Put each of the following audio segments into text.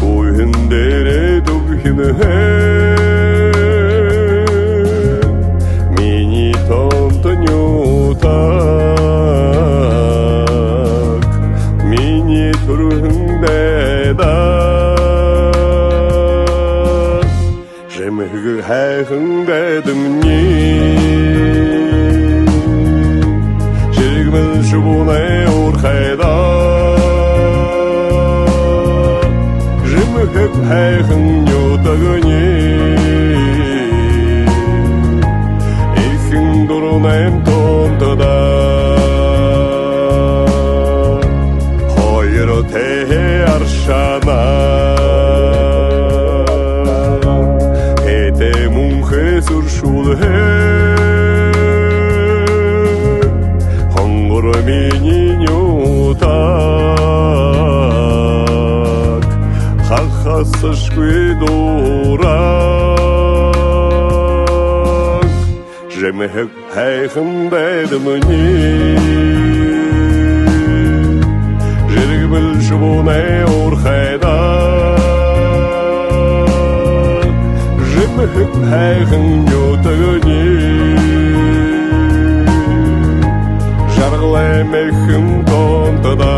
Уендере тухине мини тонтонютак мини турхындеда жемгы хайхындедымни жиргмил шубуне урхайда жемгы хайхындютагыни ихин дурунем тонтада хойро техе аршана Хонгор мининютак хахасышквидурак жемехек хайхындедымни жиргбил шубуне урхайда жемехек хайхындютагыни жарглемехим тонтада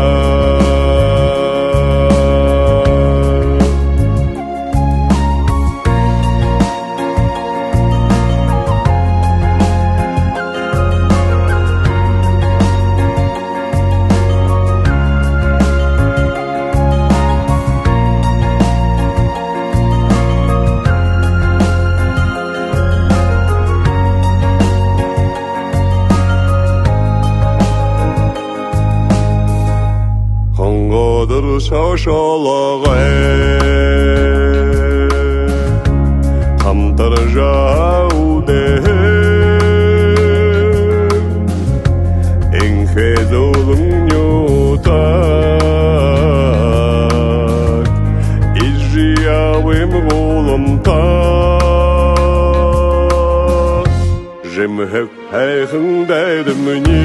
Хонгодыр шошологе хамтар жауде энхе зулум нютак изжиявым воломтак жемхек хайхындедымни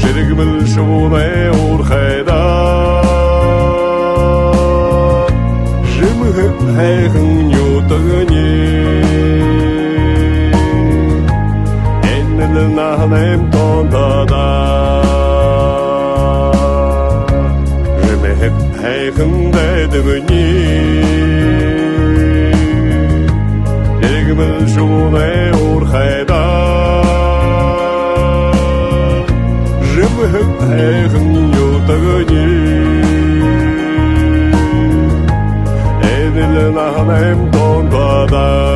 жиргмил шубуне урхайда жемхек хайхындютагыни эннел нахнем тонтада жемхек хайхындедымни жиргмил шубуне урхайда жемхек хайхындютагыни эннел нахнем тонтада